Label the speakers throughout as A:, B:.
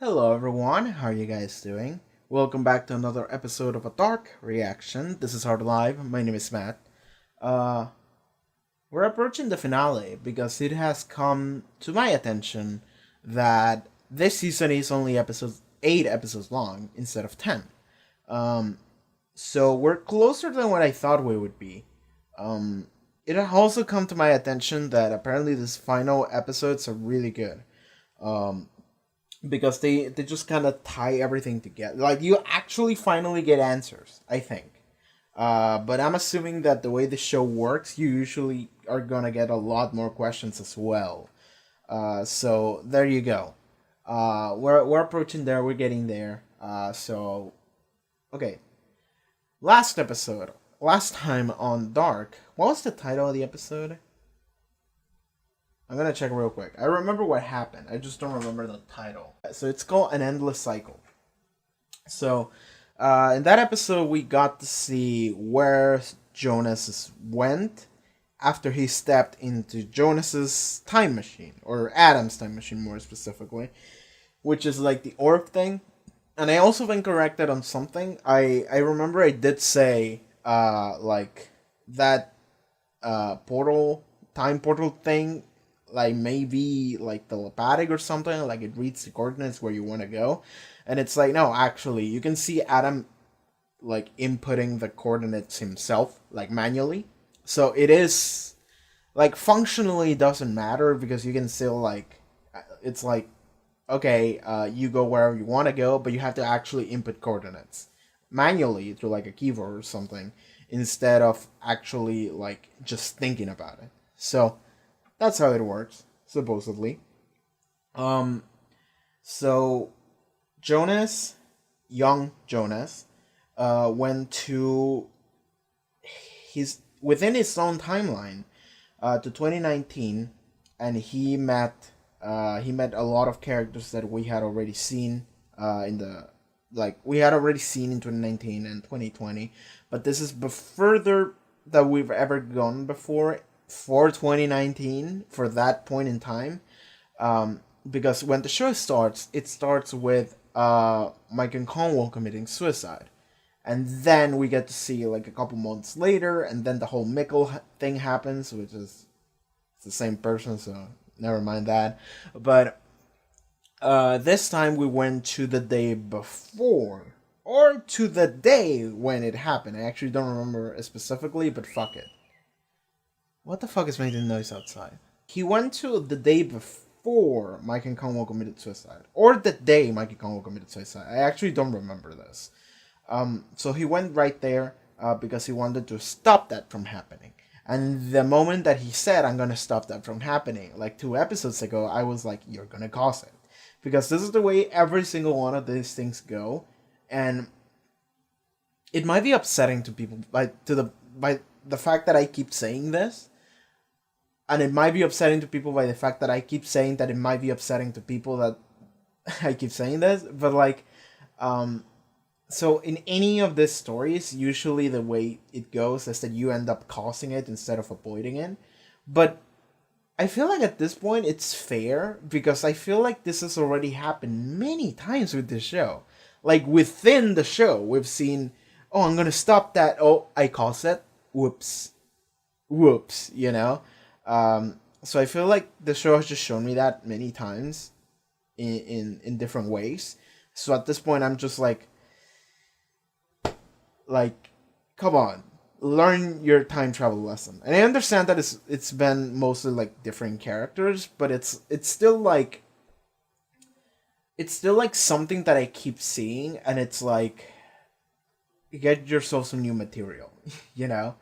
A: Hello everyone, how are you guys doing? Welcome back to another episode of a Dark Reaction. This is Hard Live. My name is Matt. Uh, we're approaching the finale because it has come to my attention that this season is only 8 episodes long instead of 10. Um, so we're closer than what I thought we would be. It has also come to my attention that apparently these final episodes are really good. Um, because they just kind of tie everything together. Like you actually finally get answers, I think. But I'm assuming that the way the show works, you usually are gonna get a lot more questions as well. So there you go. We're approaching there. We're getting there. So okay. Last time on Dark. What was the title of the episode? I'm gonna check real quick. I remember what happened. I just don't remember the title. So it's called An Endless Cycle. So in that episode, we got to see where Jonas went after he stepped into Jonas's time machine, or Adam's time machine more specifically, which is like the orb thing. And I also been corrected on something. I remember I did say like that time portal thing, like maybe like telepathic or something, like it reads the coordinates where you want to go. And it's like, no, actually you can see Adam like inputting the coordinates himself, like manually. So it is like functionally doesn't matter because you can still like, it's like, okay, you go wherever you want to go, but you have to actually input coordinates manually through like a keyboard or something instead of actually like just thinking about it. So that's how it works, supposedly. Um, so Jonas, young Jonas, went to his within his own timeline, to 2019, and he met a lot of characters that we had already seen in the like we had already seen in 2019 and 2020, but this is the further that we've ever gone before for 2019 for that point in time. Because when the show starts, it starts with Mike and Conwell committing suicide, and then we get to see like a couple months later, and then the whole Mikkel thing happens, which is the same person, so never mind that. But this time we went to the day before, or to the day when it happened. I actually don't remember specifically, but fuck it. What the fuck is making noise outside? He went to the day before Mike and Conwell committed suicide, or the day Mike and Conwell committed suicide. I actually don't remember this. So he went right there because he wanted to stop that from happening. And the moment that he said, "I'm gonna stop that from happening," like 2 episodes ago, I was like, "You're gonna cause it," because this is the way every single one of these things go, and it might be upsetting to people by the fact that I keep saying this, and it might be upsetting to people by the fact that I keep saying that it might be upsetting to people that I keep saying this, but like, so in any of these stories, usually the way it goes is that you end up causing it instead of avoiding it. But I feel like at this point it's fair because I feel like this has already happened many times with this show. Like within the show, we've seen, oh, I'm gonna stop that. Oh, I caused it. Whoops, whoops. So I feel like the show has just shown me that many times in different ways. So at this point, I'm just like, come on, learn your time travel lesson. And I understand that it's been mostly like different characters, but it's still like something that I keep seeing, and it's like, get yourself some new material, you know.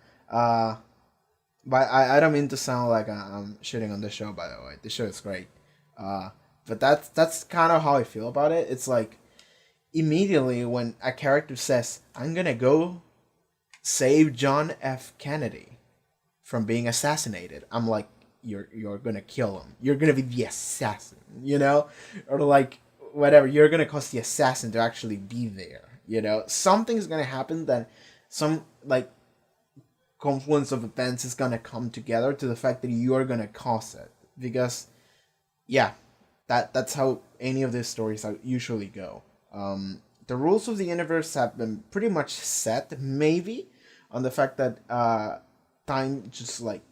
A: But I don't mean to sound like I'm shitting on the show. By the way, the show is great. But that's kind of how I feel about it. It's like immediately when a character says, "I'm gonna go save John F. Kennedy from being assassinated," I'm like, you're gonna kill him. You're gonna be the assassin, or like whatever. You're gonna cause the assassin to actually be there. Something's gonna happen that some like confluence of events is gonna come together to the fact that you are gonna cause it because, yeah, that's how any of these stories usually go. The rules of the universe have been pretty much set, maybe on the fact that time just like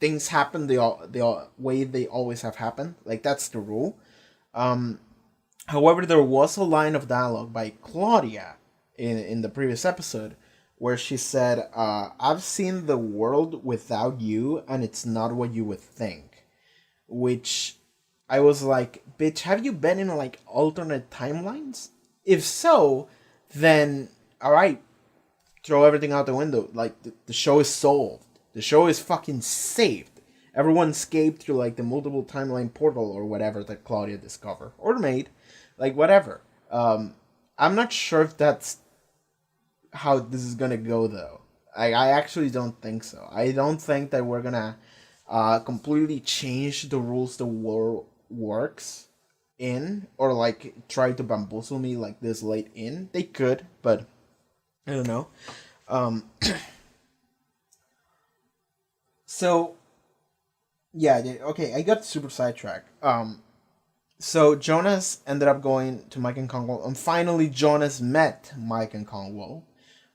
A: things happen the way they always have happened. Like that's the rule. However, there was a line of dialogue by Claudia in the previous episode where she said, "I've seen the world without you, and it's not what you would think." Which I was like, "Bitch, have you been in like alternate timelines? If so, then all right, throw everything out the window. Like the show is solved. The show is fucking saved. Everyone escaped through like the multiple timeline portal or whatever that Claudia discovered or made, like whatever." I'm not sure if that's how this is gonna go though. I actually don't think so. I don't think that we're gonna completely change the rules the world works in, or like try to bamboozle me like this late in. They could, but I don't know. Um, so yeah, okay, I got super sidetracked. So Jonas ended up going to Mike and Conwell, and finally Jonas met Mike and Conwell,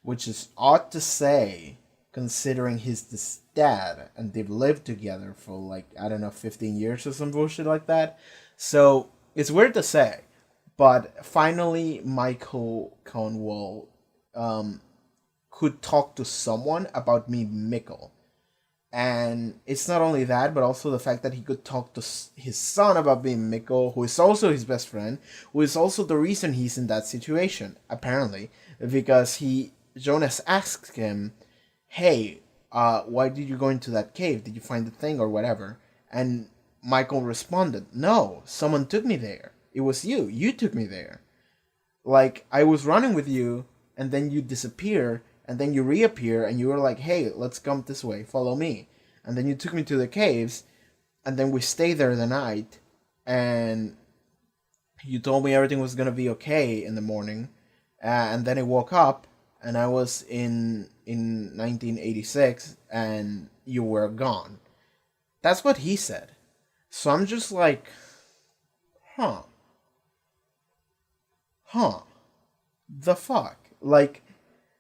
A: which is odd to say considering he's this dad and they've lived together for like, I don't know, 15 years or some bullshit like that. So it's weird to say, but finally Michael Conwell could talk to someone about me, Mikkel. And it's not only that, but also the fact that he could talk to his son about being Mikko, who is also his best friend, who is also the reason he's in that situation, apparently. Because Jonas asked him, "Hey, why did you go into that cave? Did you find the thing or whatever?" And Michael responded, "No, someone took me there. It was you. You took me there. Like, I was running with you, and then you disappear, and then you reappear, and you were like, hey, let's come this way, follow me. And then you took me to the caves, and then we stayed there the night, and you told me everything was gonna be okay in the morning, and then I woke up, and I was in 1986, and you were gone." That's what he said. So I'm just like, huh, the fuck? Like,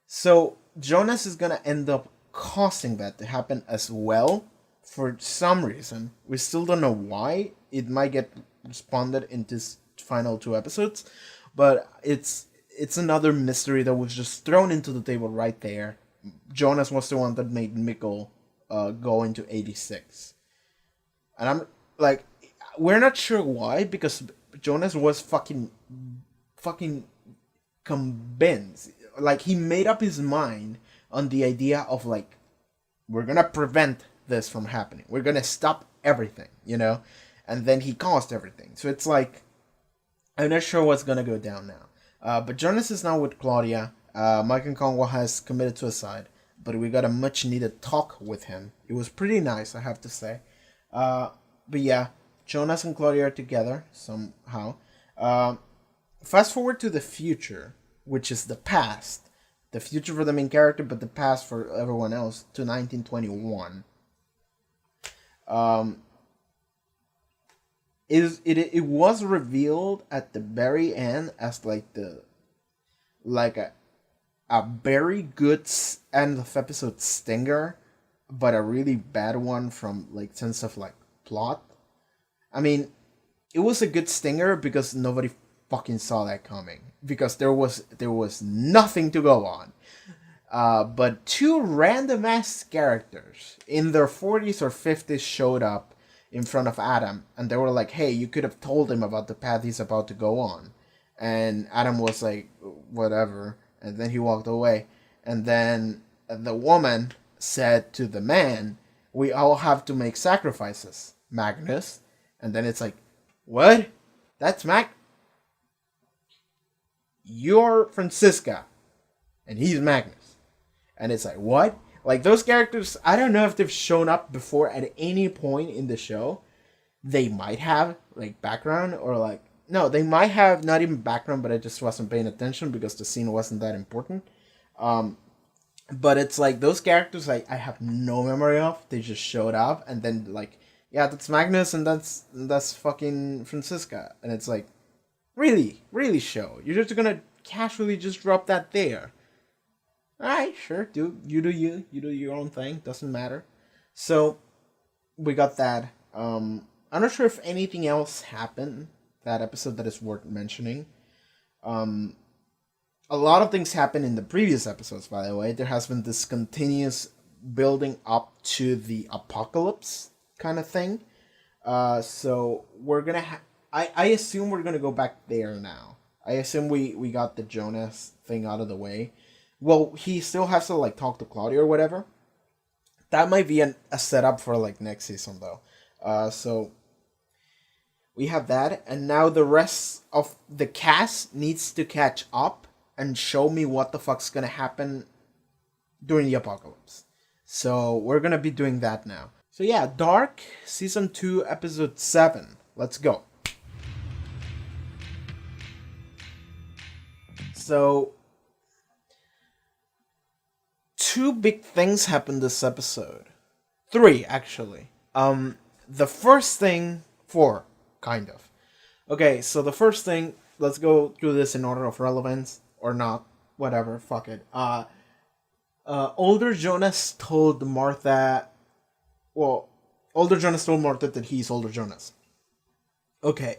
A: so Jonas is gonna end up causing that to happen as well for some reason. We still don't know why. It might get responded in this final 2 episodes, but it's another mystery that was just thrown into the table right there. Jonas was the one that made Mikkel go into 86, and I'm like, we're not sure why, because Jonas was fucking convinced. Like, he made up his mind on the idea of like, we're gonna prevent this from happening. We're gonna stop everything, you know? And then he caused everything. So it's like, I'm not sure what's gonna go down now. But Jonas is now with Claudia. Mike and Conwell has committed suicide, but we got a much needed talk with him. It was pretty nice, I have to say. But yeah, Jonas and Claudia are together somehow. Fast forward to the future, which is the past. The future for the main character, but the past for everyone else, to 1921. It was revealed at the very end as a very good end of episode stinger, but a really bad one from like sense of like plot. I mean, it was a good stinger because nobody fucking saw that coming, because there was nothing to go on. But two random ass characters in their 40s or 50s showed up in front of Adam, and they were like, hey, you could have told him about the path he's about to go on. And Adam was like, whatever, and then he walked away. And then the woman said to the man, we all have to make sacrifices, Magnus. And then it's like, what? That's You're Francisca, and he's Magnus. And it's like, what? Like, those characters, I don't know if they've shown up before at any point in the show. They might have, like, background, or like, no, they might have not even background, but I just wasn't paying attention because the scene wasn't that important. But it's like, those characters, I have no memory of. They just showed up, and then, like, yeah, that's Magnus, and that's fucking Francisca, and it's like, really, really, show you're just gonna casually just drop that there. All right, sure, you do your own thing, doesn't matter. So we got that. I'm not sure if anything else happened that episode that is worth mentioning. Um, a lot of things happened in the previous episodes, by the way. There has been this continuous building up to the apocalypse kind of thing. So we're gonna. I assume we're gonna go back there now. I assume we got the Jonas thing out of the way. Well, he still has to like talk to Claudia or whatever. That might be a setup for like next season though. So we have that, and now the rest of the cast needs to catch up and show me what the fuck's gonna happen during the apocalypse. So we're gonna be doing that now. So yeah, Dark season 2 episode 7. Let's go. So two big things happened this episode. Three actually. The first thing, four kind of. Okay, so the first thing, let's go through this in order of relevance or not, whatever. Fuck it. Older Jonas told Martha. Well, older Jonas told Martha that he's older Jonas. Okay.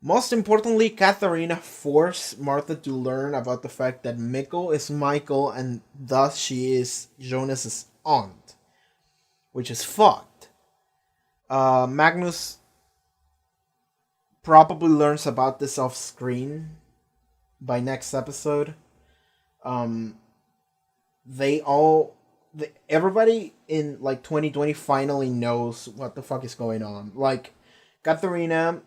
A: Most importantly, Katharina forced Martha to learn about the fact that Mikkel is Michael and thus she is Jonas's aunt, which is fucked. Magnus probably learns about this off screen by next episode. Everybody in like 2020 finally knows what the fuck is going on. Like, Katharina.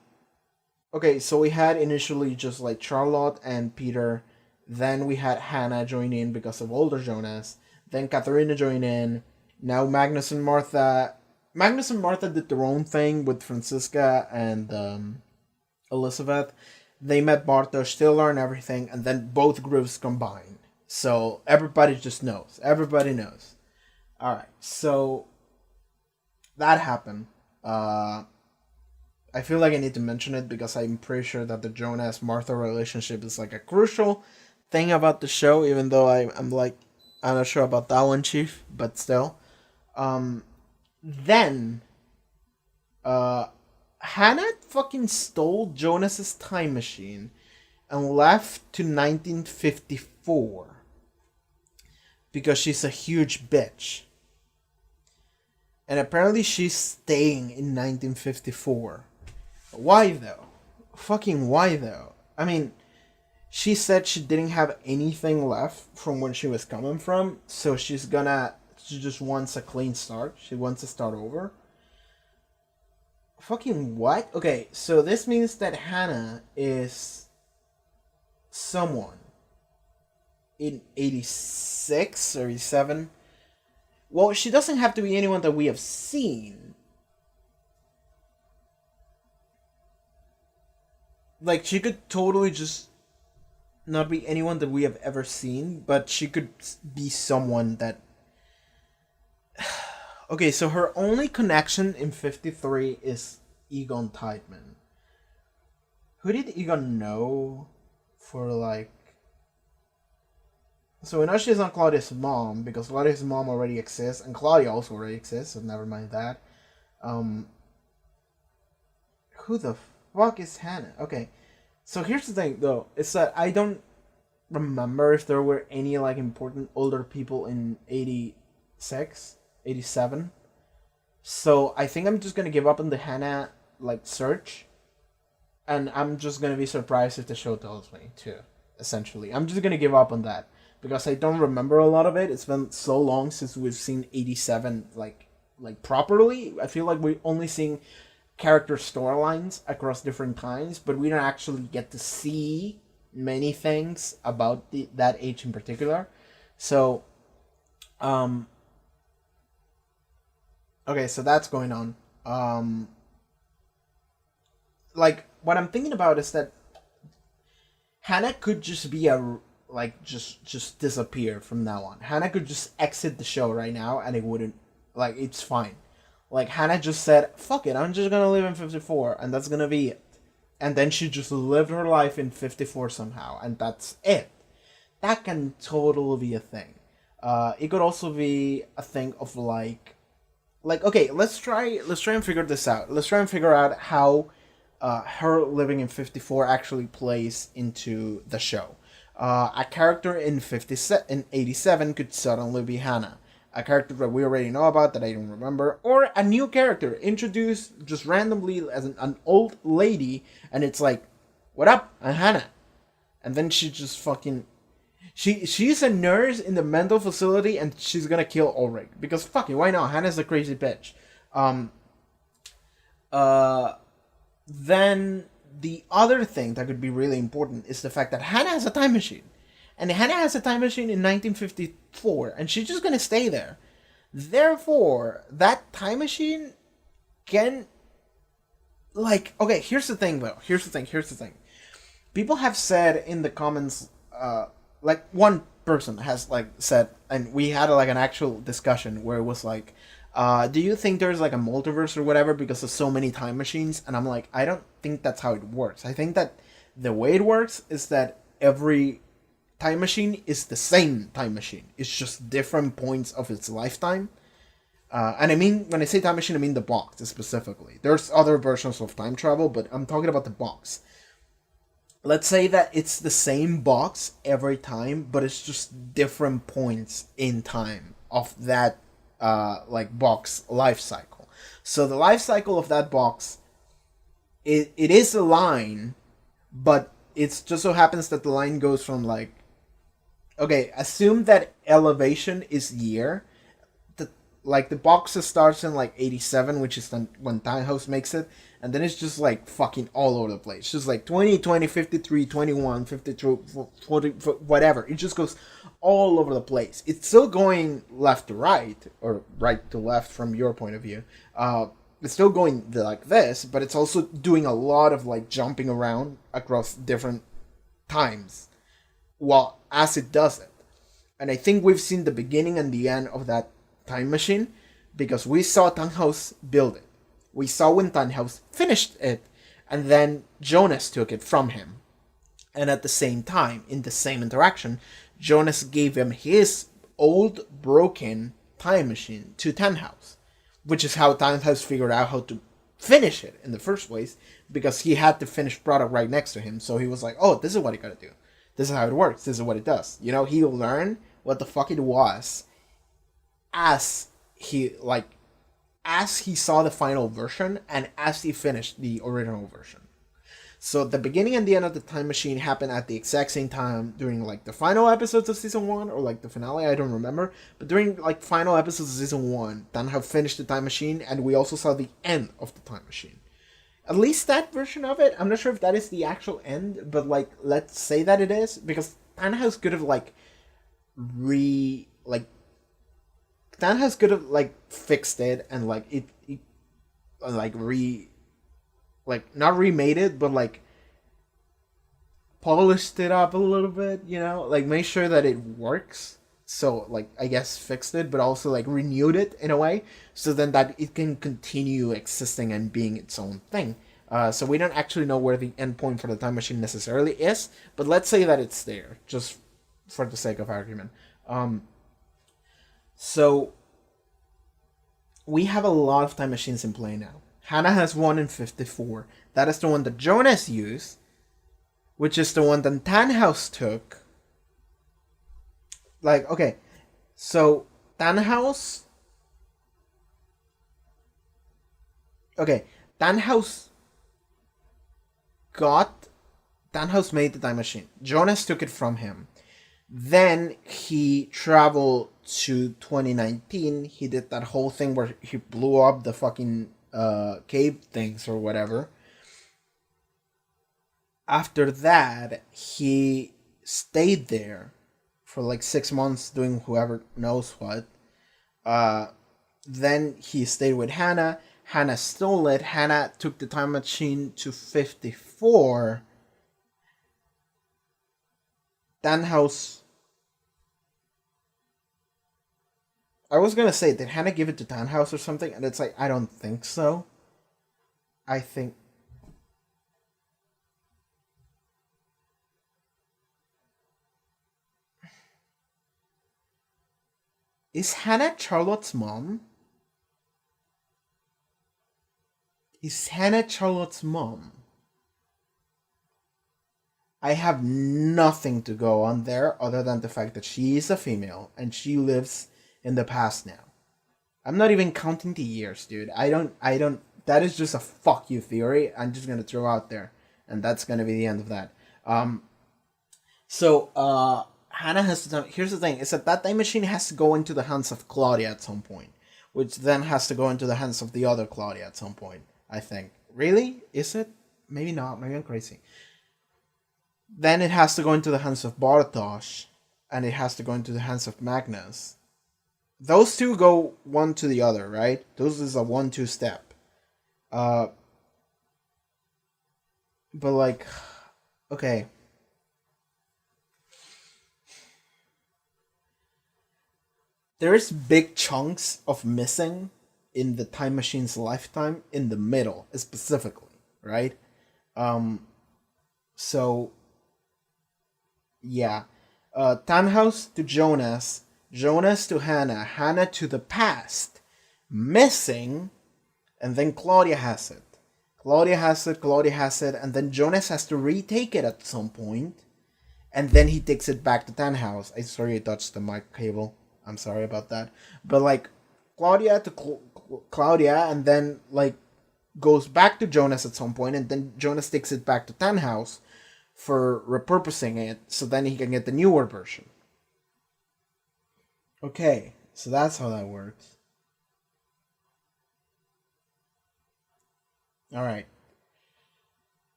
A: Okay, so we had initially just like Charlotte and Peter. Then we had Hannah join in because of older Jonas. Then Katharina joined in. Now Magnus and Martha. Magnus and Martha did their own thing with Francisca and Elizabeth. They met Bartosz, still learn everything, and then both groups combined. So everybody just knows. Everybody knows. Alright, so that happened. I feel like I need to mention it because I'm pretty sure that the Jonas-Martha relationship is like a crucial thing about the show, even though I'm not sure about that one, Chief, but still. Then, Hannah fucking stole Jonas's time machine and left to 1954 because she's a huge bitch. And apparently she's staying in 1954. Why though? Fucking why though? I mean, she said she didn't have anything left from where she was coming from, so she just wants a clean start. She wants to start over. Fucking what? Okay, so this means that Hannah is someone in 86 or 87. Well, she doesn't have to be anyone that we have seen. Like, she could totally just not be anyone that we have ever seen, but she could be someone that... Okay, so her only connection in 53 is Egon Tideman. Who did Egon know for, like... So we know she's not Claudia's mom, because Claudia's mom already exists, and Claudia also already exists, so never mind that. Who the fuck is Hannah? Okay, so here's the thing, though. It's that I don't remember if there were any, like, important older people in 86, 87. So I think I'm just gonna give up on the Hannah, like, search. And I'm just gonna be surprised if the show tells me, too, essentially. I'm just gonna give up on that. Because I don't remember a lot of it. It's been so long since we've seen 87, like properly. I feel like we're only seeing character storylines across different times, but we don't actually get to see many things about that age in particular. So, okay, so that's going on. Like, what I'm thinking about is that Hannah could just be just disappear from now on. Hannah could just exit the show right now and it wouldn't, like, it's fine. Like Hannah just said, "Fuck it, I'm just gonna live in 54, and that's gonna be it." And then she just lived her life in 54 somehow, and that's it. That can totally be a thing. It could also be a thing of okay, let's try and figure this out. Let's try and figure out how her living in 54 actually plays into the show. A character in 87 could suddenly be Hannah. A character that we already know about that I don't remember, or a new character introduced just randomly as an old lady, and it's like, "What up? I'm Hannah," and then she just fucking she's a nurse in the mental facility, and she's gonna kill Ulrich because fucking why not? Hannah's a crazy bitch. Um, uh, then the other thing that could be really important is the fact that Hannah has a time machine. And Hannah has a time machine in 1954, and she's just gonna stay there. Therefore, that time machine can. Okay, here's the thing though. Here's the thing. People have said in the comments, one person has said, and we had an actual discussion where it was like, do you think there's like a multiverse or whatever because of so many time machines? And I'm like, I don't think that's how it works. I think that the way it works is that every time machine is the same time machine. It's just different points of its lifetime. And I mean, when I say time machine, I mean the box specifically. There's other versions of time travel, but I'm talking about the box. Let's say that it's the same box every time, but it's just different points in time of that box life cycle. So the life cycle of that box, it is a line, but it just so happens that the line goes from okay, assume that elevation is year. The box starts in 87, which is when Timehouse makes it, and then it's just fucking all over the place. It's just 20, 20, 53, 21, 52, 40, whatever. It just goes all over the place. It's still going left to right, or right to left from your point of view. It's still going like this, but it's also doing a lot of jumping around across different times while as it does it. And I think we've seen the beginning and the end of that time machine because we saw Tannhaus build it. We saw when Tannhaus finished it, and then Jonas took it from him. And at the same time, in the same interaction, Jonas gave him his old broken time machine to Tannhaus, which is how Tannhaus figured out how to finish it in the first place, because he had the finished product right next to him. So he was like, "Oh, this is what you gotta do. This is how it works. This is what it does." He learned what the fuck it was as he saw the final version and as he finished the original version. So the beginning and the end of the time machine happened at the exact same time during the final episodes of season 1 or the finale, I don't remember. But during final episodes of season 1, Tannhaus finished the time machine, and we also saw the end of the time machine. At least that version of it. I'm not sure if that is the actual end, but let's say that it is, because Tannhaus could have Tannhaus could have fixed it and not remade it, but polished it up a little bit, make sure that it works. So I guess fixed it, but also renewed it in a way, so then that it can continue existing and being its own thing. So we don't actually know where the endpoint for the time machine necessarily is, but let's say that it's there, just for the sake of argument. So we have a lot of time machines in play now. Hannah has one in 54. That is the one that Jonas used, which is the one that Tannhaus took. Okay, so Tannhaus... Okay, Tannhaus made the time machine. Jonas took it from him. Then he traveled to 2019. He did that whole thing where he blew up the fucking cave things or whatever. After that, he stayed there for 6 months doing whoever knows what. Then he stayed with Hannah. Hannah stole it. Hannah took the time machine to 54. Tannhaus I was gonna say, did Hannah give it to Tannhaus or something? And it's like, I don't think so. I think is Hannah Charlotte's mom? Is Hannah Charlotte's mom? I have nothing to go on there other than the fact that she is a female and she lives in the past now. I'm not even counting the years, dude. I don't that is just a fuck you theory I'm just gonna throw out there. And that's gonna be the end of that. Um Hannah has to here's the thing, is that time machine has to go into the hands of Claudia at some point, which then has to go into the hands of the other Claudia at some point, I think. Really? Is it? Maybe not, maybe I'm crazy. Then it has to go into the hands of Bartosz, and it has to go into the hands of Magnus. Those two go one to the other, right? Those is a 1-2 step. Uh, but like, okay. There's big chunks of missing in the time machine's lifetime in the middle, specifically, right? Um, so yeah, Tannhaus to Jonas, Jonas to Hannah, Hannah to the past, missing, and then Claudia has it. Claudia has it, Claudia has it, and then Jonas has to retake it at some point, and then he takes it back to Tannhaus. I sorry I touched the mic cable. I'm sorry about that. But like Claudia to Claudia, and then like goes back to Jonas at some point, and then Jonas takes it back to Tannhaus for repurposing it so then he can get the newer version. Okay, so that's how that works. All right.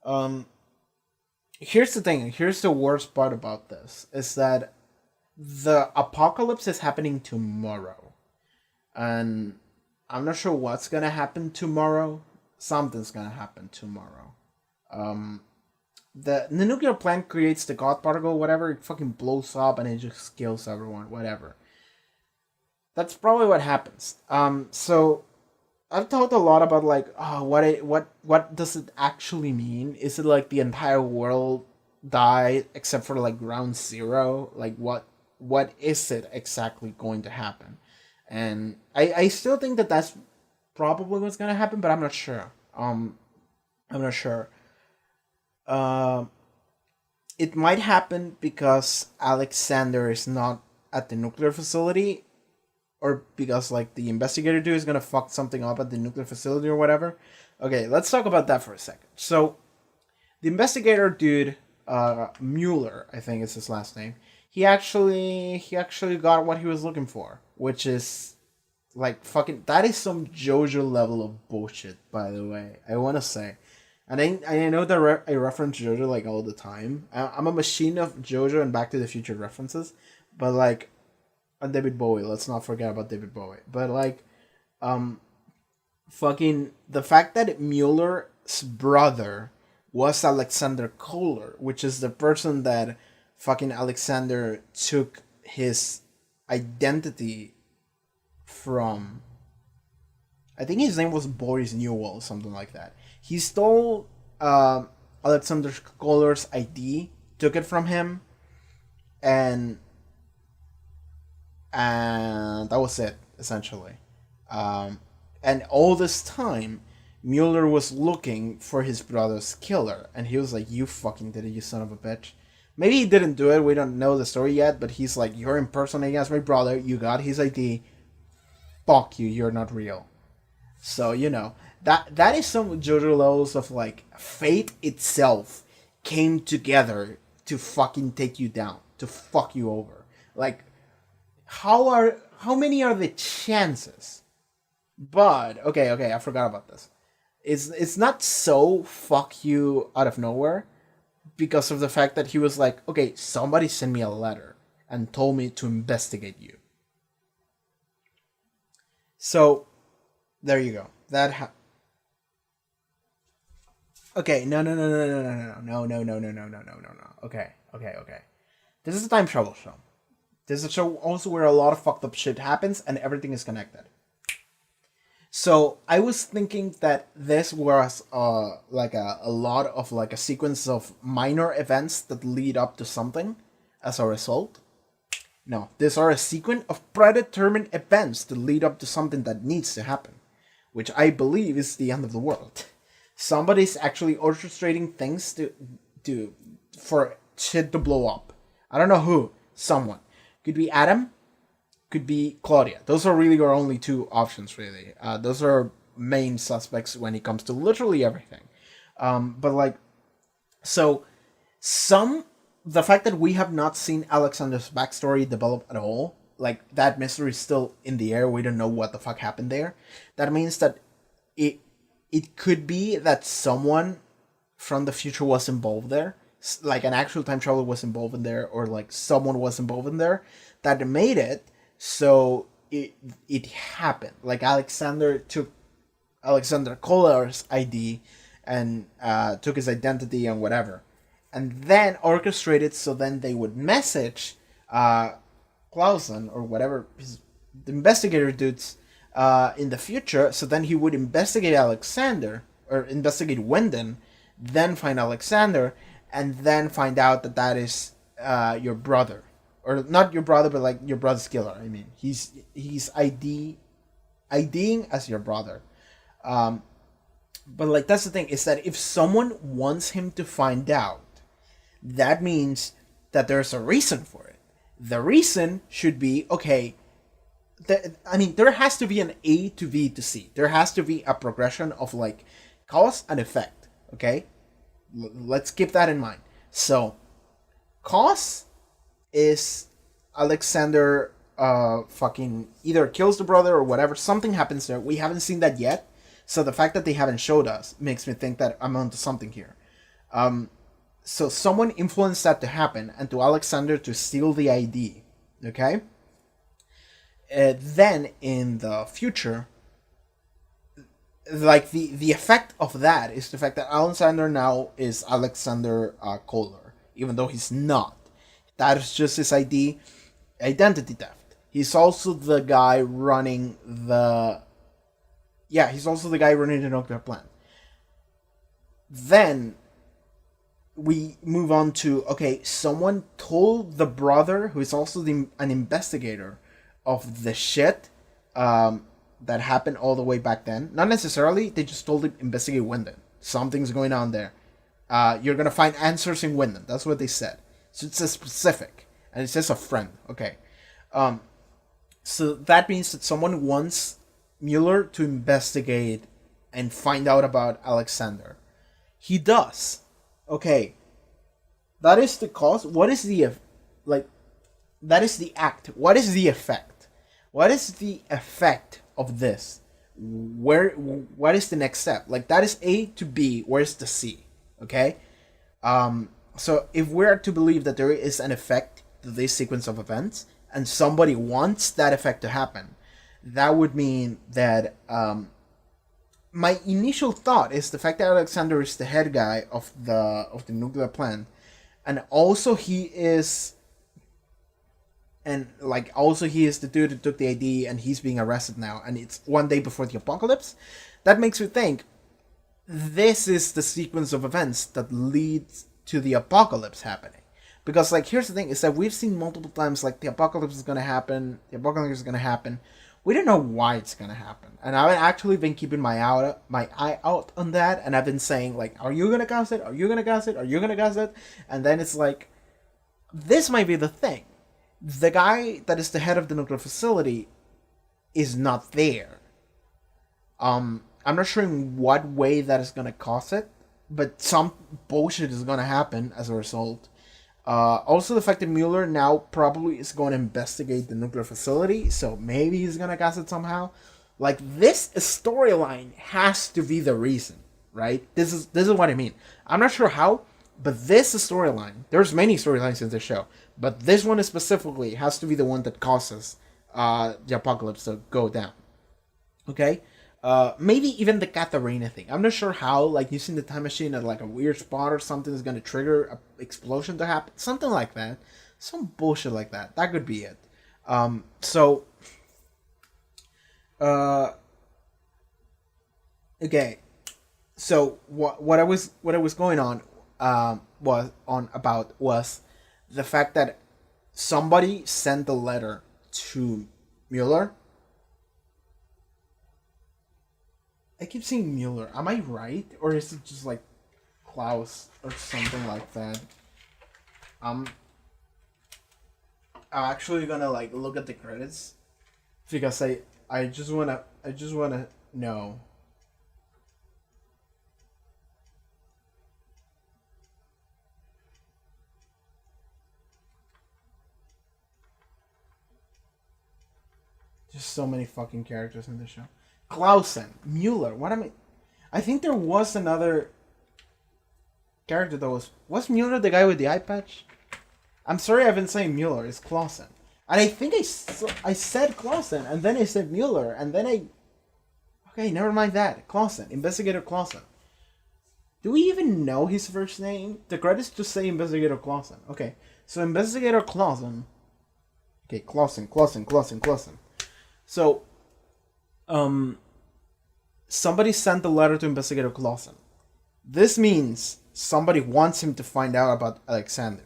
A: Um Here's the thing, here's the worst part about this is that the apocalypse is happening tomorrow. And I'm not sure what's going to happen tomorrow. Something's going to happen tomorrow. Um the nuclear plant creates the god particle, whatever, it fucking blows up and it just kills everyone, whatever. That's probably what happens. So I've thought a lot about like, oh, what does it actually mean? Is it like the entire world died except for like ground zero? Like what is it exactly going to happen? And I still think that that's probably what's gonna happen, but I'm not sure. I'm not sure. Um, it might happen because Alexander is not at the nuclear facility, or because like the investigator dude is gonna fuck something up at the nuclear facility or whatever. Okay, let's talk about that for a second. So the investigator dude, Mueller, I think is his last name. He actually got what he was looking for, which is like fucking that is some JoJo level of bullshit. By the way, I want to say, and I know that I reference JoJo like all the time. I'm a machine of JoJo and Back to the Future references, but like and David Bowie. Let's not forget about David Bowie. But like, um, fucking the fact that Mueller's brother was Alexander Kohler, which is the person that fucking Alexander took his identity from. I think his name was Boris Newell, something like that. He stole Alexander Kohler's ID, took it from him, and that was it essentially. Um, and all this time, Mueller was looking for his brother's killer, and he was like, "You fucking did it, you son of a bitch." Maybe he didn't do it. We don't know the story yet, but he's like, "You're impersonating as my brother. You got his ID. Fuck you. You're not real." So that is some JoJo levels of like fate itself came together to fucking take you down, to fuck you over. Like how many are the chances? But okay, I forgot about this. It's not so fuck you out of nowhere because of the fact that he was like, okay, somebody sent me a letter and told me to investigate you. So there you go. Okay, no. Okay. This is a time travel show. This is a show also where a lot of fucked up shit happens and everything is connected. So I was thinking that this was like a lot of like a sequence of minor events that lead up to something as a result. No, these are a sequence of predetermined events that lead up to something that needs to happen, which I believe is the end of the world. Somebody's actually orchestrating things to for shit to blow up. I don't know who. Someone. Could be Adam. Could be Claudia. Those are really our only two options, really. Those are main suspects when it comes to literally everything. But like, so the fact that we have not seen Alexander's backstory develop at all, like that mystery is still in the air. We don't know what the fuck happened there. That means that it could be that someone from the future was involved there, like an actual time traveler was involved in there, or like someone was involved in there that made it so it happened. Like Alexander took Alexander Kollar's ID and took his identity and whatever, and then orchestrated so then they would message Clausen or whatever the investigator dudes in the future. So then he would investigate Alexander or investigate Wyndon, then find Alexander, and then find out that that is your brother. Or not your brother, but like your brother's killer. I mean, he's IDing as your brother. But like that's the thing, is that if someone wants him to find out, that means that there's a reason for it. The reason should be, okay, there has to be an A to B to C. There has to be a progression of like cause and effect. Okay, let's keep that in mind. So, cause is Alexander fucking either kills the brother or whatever. Something happens there. We haven't seen that yet. So the fact that they haven't showed us makes me think that I'm onto something here. So someone influenced that to happen and to Alexander to steal the ID. Okay? Then in the future, like the effect of that is the fact that Alexander now is Alexander Kohler, even though he's not. That is just his identity theft. He's also the guy running the... Yeah, he's also the guy running the nuclear plant. Then we move on to, okay, someone told the brother, who is also an investigator, of the shit that happened all the way back then. Not necessarily, they just told him, investigate Wyndon. Something's going on there. You're going to find answers in Wyndon. That's what they said. So it says specific, and it says a friend. Okay. So that means that someone wants Mueller to investigate and find out about Alexander. He does. Okay. That is the cause. What is the... Like, that is the act. What is the effect? What is the effect of this? What is the next step? Like, that is A to B. Where's the C? Okay? So if we're to believe that there is an effect to this sequence of events, and somebody wants that effect to happen, that would mean that my initial thought is the fact that Alexander is the head guy of the nuclear plant, and also he is the dude who took the ID, and he's being arrested now, and it's one day before the apocalypse. That makes me think this is the sequence of events that leads to the apocalypse happening. Because, like, here's the thing, is that we've seen multiple times, like, the apocalypse is gonna happen, we don't know why it's gonna happen. And I've actually been keeping my eye out on that, and I've been saying, like, are you gonna cause it? Are you gonna cause it? Are you gonna cause it? And then it's like, this might be the thing. The guy that is the head of the nuclear facility is not there. I'm not sure in what way that is gonna cause it, but some bullshit is gonna happen as a result. Also, the fact that Mueller now probably is going to investigate the nuclear facility, so maybe he's gonna cause it somehow. Like, this storyline has to be the reason, right? This is what I mean. I'm not sure how, but this storyline, there's many storylines in this show, but this one specifically has to be the one that causes the apocalypse to go down. Okay? Maybe even the Katharina thing. I'm not sure how, like, using the time machine at like a weird spot or something is going to trigger an explosion to happen. Something like that. Some bullshit like that. That could be it. So uh okay. So what I was going on was the fact that somebody sent a letter to Mueller. I keep saying Mueller. Am I right, or is it just like Klaus or something like that? Um, I'm actually gonna like look at the credits because I just wanna know. Just so many fucking characters in this show. Clausen, Mueller. What am I? I think there was another character that was Mueller the guy with the eye patch. I'm sorry, I've been saying Mueller. It's Clausen, and I think I said Clausen, and then I said Mueller, and then I okay, never mind that. Clausen, Investigator Clausen. Do we even know his first name? The credits just say Investigator Clausen. Okay, so Investigator Clausen. Okay, Clausen. So, um, somebody sent a letter to Investigator Clausen. This means somebody wants him to find out about Alexander.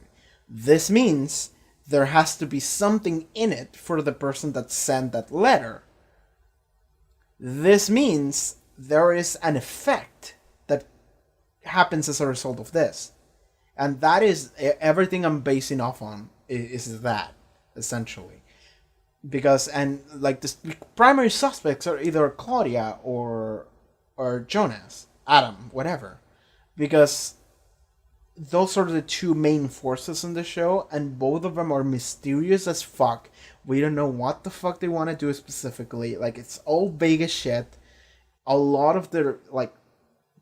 A: This means there has to be something in it for the person that sent that letter. This means there is an effect that happens as a result of this. And that is everything I'm basing off on is that, essentially. Because, and like the primary suspects are either Claudia or Jonas, Adam, whatever. Because those are the two main forces in the show, and both of them are mysterious as fuck. We don't know what the fuck they want to do specifically. Like, it's all vague as shit. A lot of their, like,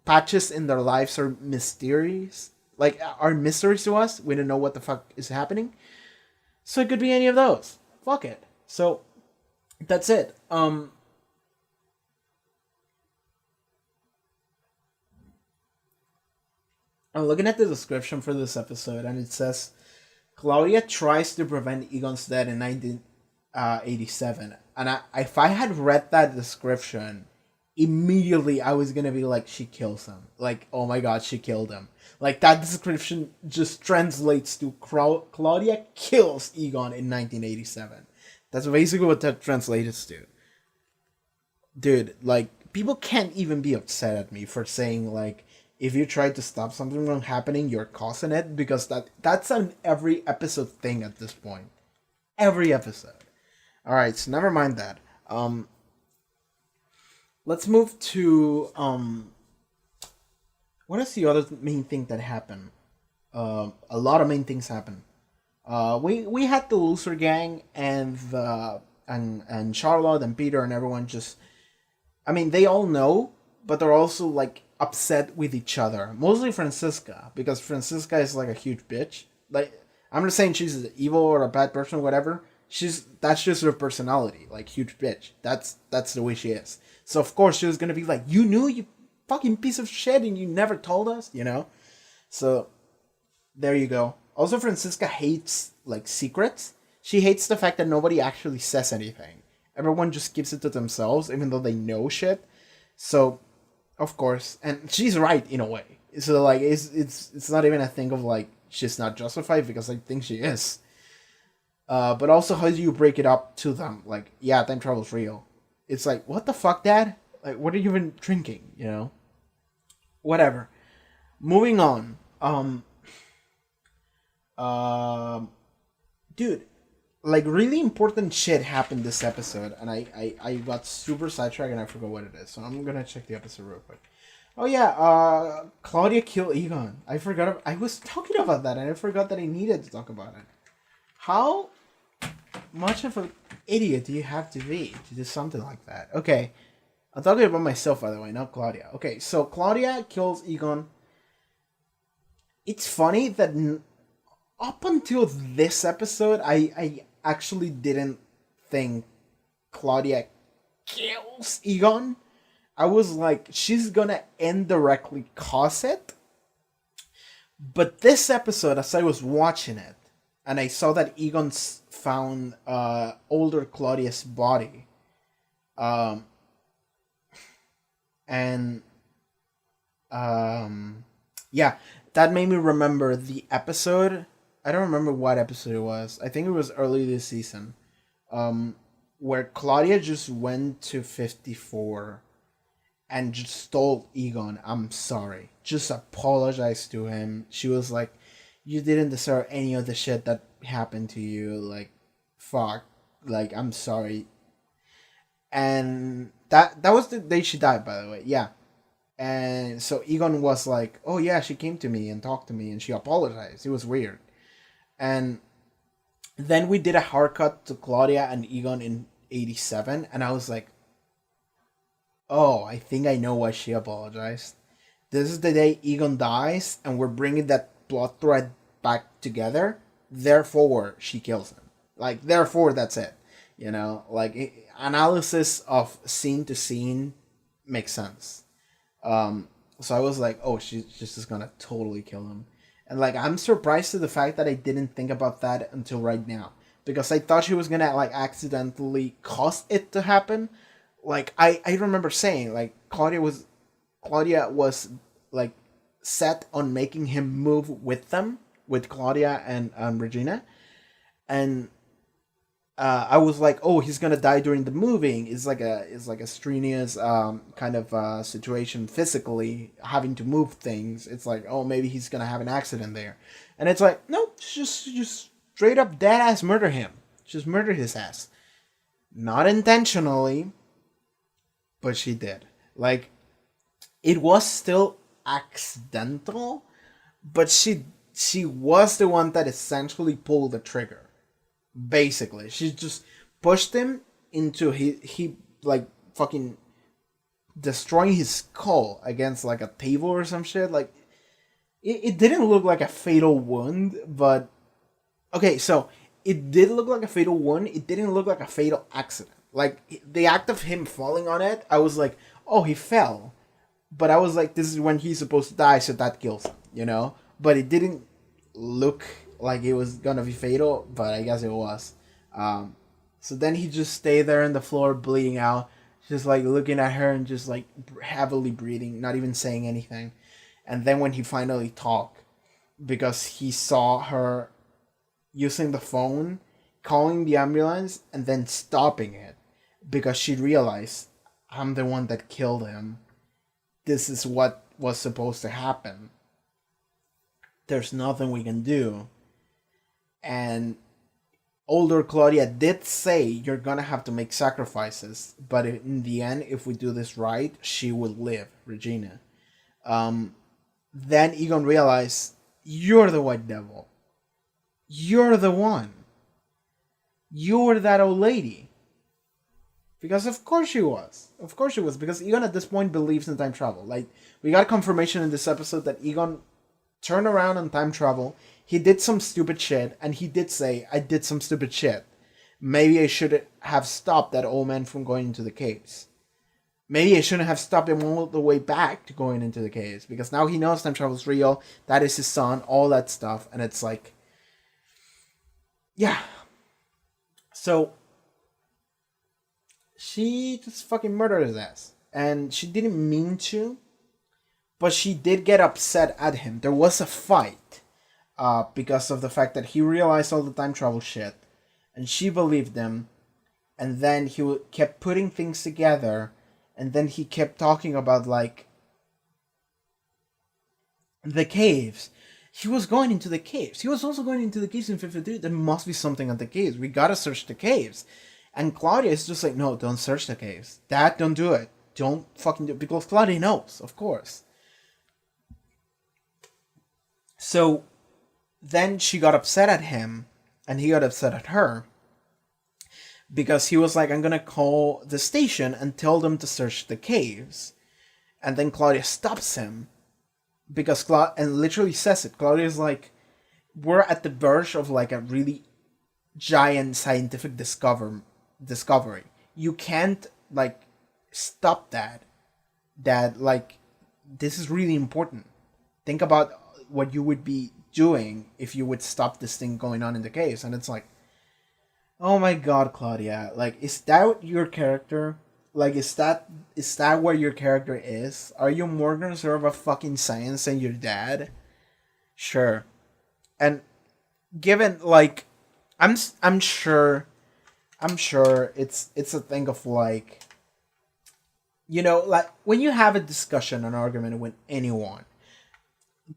A: patches in their lives are mysterious. Like, are mysteries to us. We don't know what the fuck is happening. So it could be any of those. Fuck it. So, that's it. I'm looking at the description for this episode, and it says Claudia tries to prevent Egon's death in 1987. And if I had read that description, immediately I was gonna be like, she kills him. Like, oh my god, she killed him. Like, that description just translates to Claudia kills Egon in 1987. That's basically what that translates to. Dude, like, people can't even be upset at me for saying, like, if you try to stop something from happening, you're causing it, because that's an every episode thing at this point. Every episode. Alright, so never mind that. Let's move to what is the other main thing that happened? A lot of main things happened. We had the loser gang and and Charlotte and Peter and everyone just. I mean, they all know, but they're also like upset with each other. Mostly Francisca, because Francisca is like a huge bitch. Like, I'm not saying she's evil or a bad person or whatever. That's just her personality, like huge bitch. That's the way she is. So of course she was gonna be like, you knew, you fucking piece of shit, and you never told us, you know. So there you go. Also, Francisca hates like secrets. She hates the fact that nobody actually says anything. Everyone just keeps it to themselves, even though they know shit. So, of course, and she's right in a way. So like, it's not even a thing of like she's not justified, because I think she is. But also, how do you break it up to them? Like, yeah, time travel's real. It's like, what the fuck, Dad? Like, what are you even drinking? You know? Whatever. Moving on. Dude, like, really important shit happened this episode, and I got super sidetracked and I forgot what it is. So I'm gonna check the episode real quick. Oh yeah, Claudia killed Egon. I forgot. I was talking about that, and I forgot that I needed to talk about it. How much of an idiot do you have to be to do something like that? Okay, I'm talking about myself, by the way, not Claudia. Okay, so Claudia kills Egon. It's funny that up until this episode, I actually didn't think Claudia kills Egon. I was like, she's gonna indirectly cause it. But this episode, as I was watching it, and I saw that Egon found older Claudia's body. Um, and yeah, that made me remember the episode. I don't remember what episode it was. I think it was early this season. Um, where Claudia just went to 54 and just told Egon, "I'm sorry." Just apologized to him. She was like, "You didn't deserve any of the shit that happened to you. Like, fuck. Like, I'm sorry." And that was the day she died, by the way. Yeah. And so Egon was like, "Oh yeah, she came to me and talked to me and she apologized. It was weird." And then we did a hard cut to Claudia and Egon in 87, and I was like, "Oh, I think I know why she apologized. This is the day Egon dies, and we're bringing that plot thread back together. Therefore, she kills him. Like, therefore, that's it. You know, like analysis of scene to scene makes sense." So I was like, "Oh, she's just gonna totally kill him," and like I'm surprised to the fact that I didn't think about that until right now, because I thought she was gonna like accidentally cause it to happen. Like I remember saying like Claudia was like set on making him move with them, with Claudia and Regina, and I was like, "Oh, he's gonna die during the moving." It's like a strenuous kind of situation physically, having to move things. It's like, oh, maybe he's gonna have an accident there, and it's like, no, just straight up dead ass murder him, just murder his ass, not intentionally, but she did. Like, it was still accidental, but she was the one that essentially pulled the trigger. Basically, she just pushed him into he like fucking destroying his skull against like a table or some shit. Like it didn't look like a fatal wound, but okay, so it did look like a fatal wound. It didn't look like a fatal accident. Like the act of him falling on it, I was like, oh, he fell, but I was like, this is when he's supposed to die, so that kills him, you know. But it didn't look like it was gonna be fatal, but I guess it was. So then he just stayed there on the floor, bleeding out, just like looking at her and just like heavily breathing, not even saying anything. And then when he finally talked, because he saw her using the phone, calling the ambulance, and then stopping it, because she realized, I'm the one that killed him. This is what was supposed to happen. There's nothing we can do. And older Claudia did say, you're gonna have to make sacrifices, but in the end, if we do this right, she will live, Regina. Then Egon realized, you're the white devil. You're the one. You're that old lady. Because of course she was. Of course she was. Because Egon at this point believes in time travel. Like, we got confirmation in this episode that Egon turned around on time travel. He did some stupid shit, and he did say, I did some stupid shit. Maybe I should have stopped that old man from going into the caves. Maybe I shouldn't have stopped him all the way back to going into the caves. Because now he knows time travel is real. That is his son. All that stuff. And it's like, yeah. So she just fucking murdered his ass. And she didn't mean to, but she did get upset at him. There was a fight because of the fact that he realized all the time travel shit, and she believed him, and then he kept putting things together, and then he kept talking about, like, the caves. He was going into the caves. He was also going into the caves in 53. There must be something at the caves. We gotta search the caves. And Claudia is just like, no, don't search the caves. Dad, don't do it. Don't fucking do it. Because Claudia knows, of course. So then she got upset at him, and he got upset at her, because he was like, I'm gonna call the station and tell them to search the caves. And then Claudia stops him, because and literally says it. Claudia's like, we're at the verge of like a really giant scientific discovery. You can't like stop that. Like, this is really important. Think about what you would be doing if you would stop this thing going on in the case. And it's like, oh my god, Claudia, like, is that your character? Like, is that where your character is? Are you more concerned about fucking science than your dad? Sure. And given, like, I'm sure it's a thing of, like, like, when you have a discussion, an argument with anyone,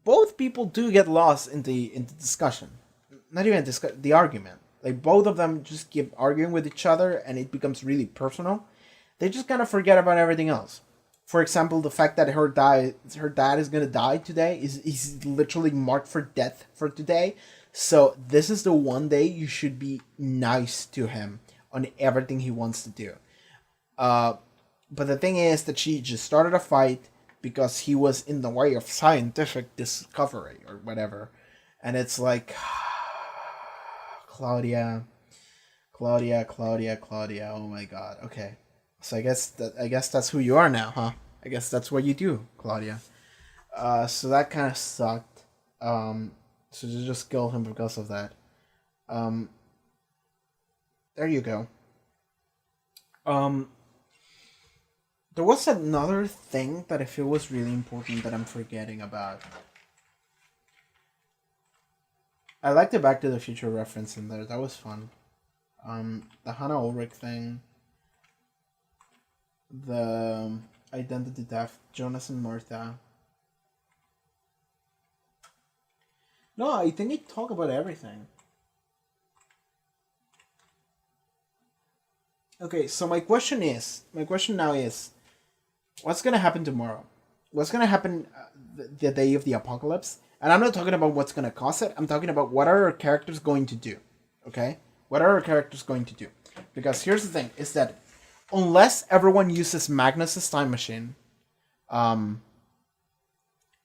A: both people do get lost in the discussion. Not even the argument. Like, both of them just keep arguing with each other, and it becomes really personal. They just kind of forget about everything else. For example, the fact that her dad is gonna die today is literally marked for death for today. So this is the one day you should be nice to him on everything he wants to do. But the thing is that she just started a fight because he was in the way of scientific discovery or whatever. And it's like, Claudia, oh my god. Okay. So I guess that's who you are now, huh? I guess that's what you do, Claudia. So that kind of sucked. So just kill him because of that. There you go. There was another thing that I feel was really important that I'm forgetting about. I liked the Back to the Future reference in there. That was fun. The Hannah Ulrich thing. The identity theft. Jonas and Martha. No, I think they talk about everything. Okay, so my question now is, what's gonna happen tomorrow? What's gonna happen the day of the apocalypse? And I'm not talking about what's gonna cause it. I'm talking about what are our characters going to do. Okay? What are our characters going to do? Because here's the thing, is that unless everyone uses Magnus's time machine,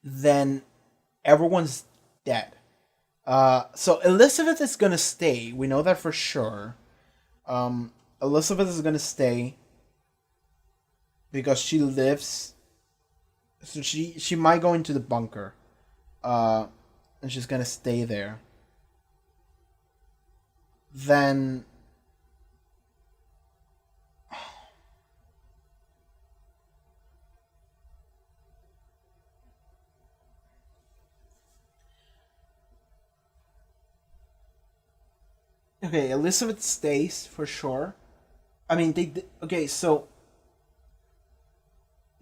A: then everyone's dead. So Elizabeth is gonna stay. We know that for sure. Elizabeth is gonna stay because she lives. So she might go into the bunker, and she's gonna stay there. Then. Okay, Elizabeth stays for sure. I mean, okay, so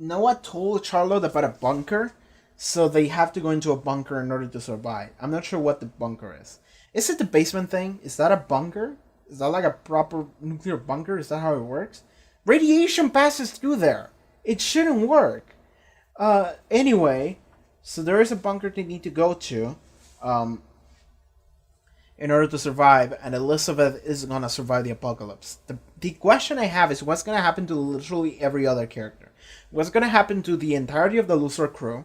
A: Noah told Charlotte about a bunker, so they have to go into a bunker in order to survive. I'm not sure what the bunker is. Is it the basement thing? Is that a bunker? Is that like a proper nuclear bunker? Is that how it works? Radiation passes through there. It shouldn't work. Anyway, so there is a bunker they need to go to. In order to survive, and Elizabeth is gonna survive the apocalypse. The question I have is what's gonna happen to literally every other character? What's gonna happen to the entirety of the Luthor crew?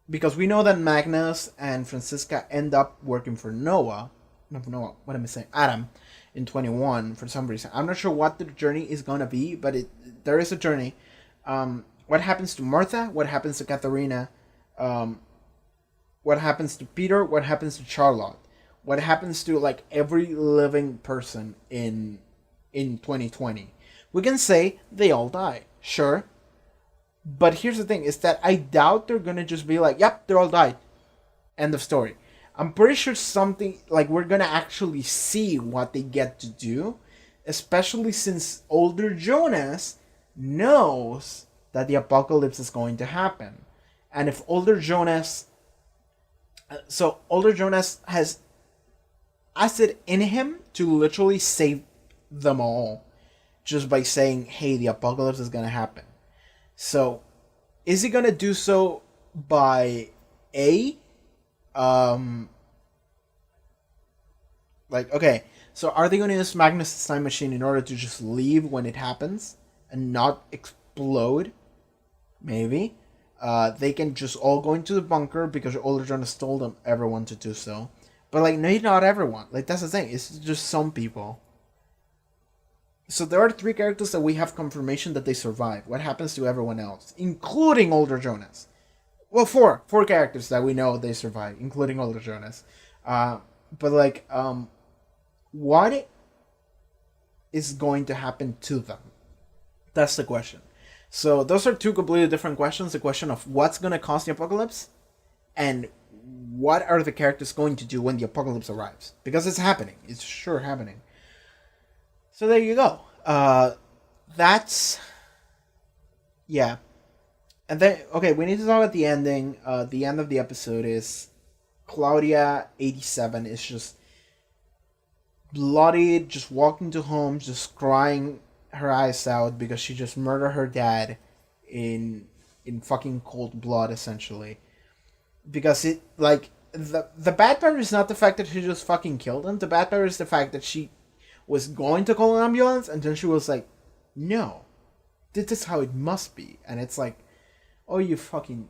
A: Because we know that Magnus and Francisca end up working for Noah. Not for Noah, what am I saying? Adam in 21 for some reason. I'm not sure what the journey is gonna be, but there is a journey. What happens to Martha? What happens to Katharina? What happens to Peter? What happens to Charlotte? What happens to like every living person in 2020? We can say they all die, sure. But here's the thing, is that I doubt they're gonna just be like, yep, they all died. End of story. I'm pretty sure something, like, we're gonna actually see what they get to do. Especially since older Jonas knows that the apocalypse is going to happen. And if older Jonas... So, older Jonas has acid in him to literally save them all just by saying, hey, the apocalypse is gonna happen. So is he gonna do so by like, okay, so are they gonna use Magnus' time machine in order to just leave when it happens and not explode? Maybe. They can just all go into the bunker because older Jonas told them everyone to do so. But, like, maybe not everyone. Like, that's the thing. It's just some people. So there are 3 characters that we have confirmation that they survive. What happens to everyone else? Including older Jonas. well, four characters that we know they survive, including older Jonas. But like, what is going to happen to them? That's the question. So those are two completely different questions. The question of what's going to cause the apocalypse, and what are the characters going to do when the apocalypse arrives? Because it's happening. It's sure happening. So there you go. That's... Yeah. And then, okay, we need to talk about the ending. The end of the episode is Claudia, 87, is just bloodied, just walking to home, just crying her eyes out because she just murdered her dad in fucking cold blood, essentially. Because it, like, the bad part is not the fact that she just fucking killed him. The bad part is the fact that she was going to call an ambulance, and then she was like, no, this is how it must be. And it's like, oh, you fucking,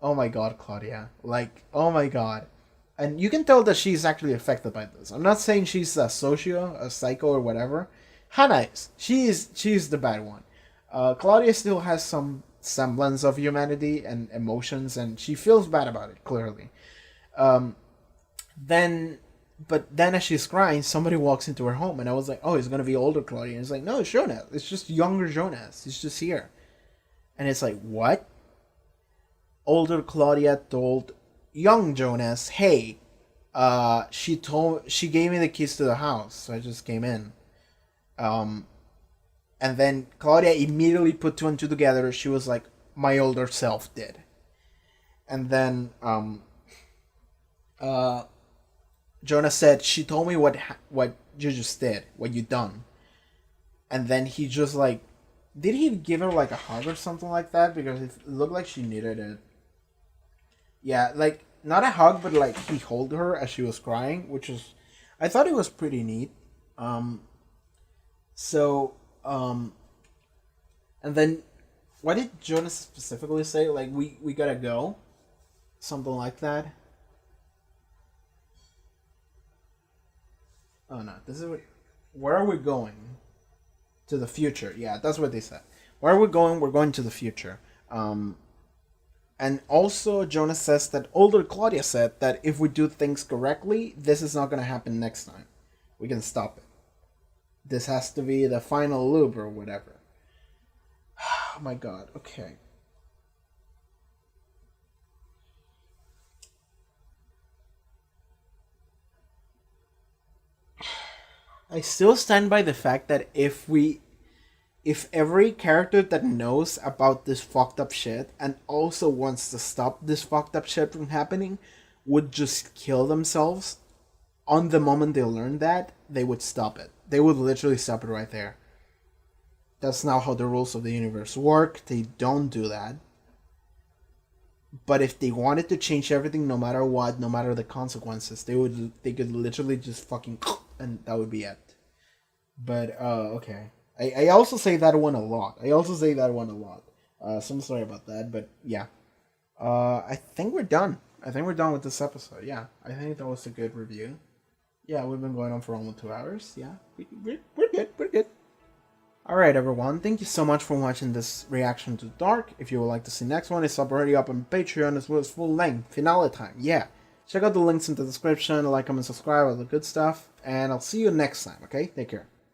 A: oh my god, Claudia. Like, oh my god. And you can tell that she's actually affected by this. I'm not saying she's a psycho or whatever. Hannah is. She's the bad one. Claudia still has some semblance of humanity and emotions, and she feels bad about it, clearly. Then as she's crying, somebody walks into her home, and I was like, oh, it's gonna be older Claudia. And it's like, no, it's Jonas. It's just younger Jonas. He's just here. And it's like, what? Older Claudia told young Jonas, hey, she gave me the keys to the house, so I just came in. And then Claudia immediately put two and two together. She was like, my older self did. And then Jonas said, she told me what you just did, what you done. And then he just like, did he give her like a hug or something like that? Because it looked like she needed it. Yeah, like, not a hug, but like he held her as she was crying, which is, I thought it was pretty neat. And then, what did Jonas specifically say? Like, we gotta go? Something like that? Oh no, this is what, where are we going? To the future. Yeah, that's what they said. Where are we going? We're going to the future. And also Jonas says that older Claudia said that if we do things correctly, this is not going to happen next time. We can stop it. This has to be the final loop or whatever. Oh my god, okay. I still stand by the fact that if every character that knows about this fucked up shit and also wants to stop this fucked up shit from happening would just kill themselves on the moment they learn that, they would stop it. They would literally stop it right there. That's not how the rules of the universe work. They don't do that. But if they wanted to change everything, no matter what, no matter the consequences, they could literally just fucking, and that would be it. But okay. I also say that one a lot. So I'm sorry about that, but yeah. I think we're done. With this episode. Yeah, I think that was a good review. Yeah, we've been going on for almost 2 hours. Yeah, we're good. We're good. Alright, everyone. Thank you so much for watching this reaction to Dark. If you would like to see next one, it's already up on Patreon as well as full length. Finale time. Yeah. Check out the links in the description. Like, comment, subscribe, all the good stuff. And I'll see you next time, okay? Take care.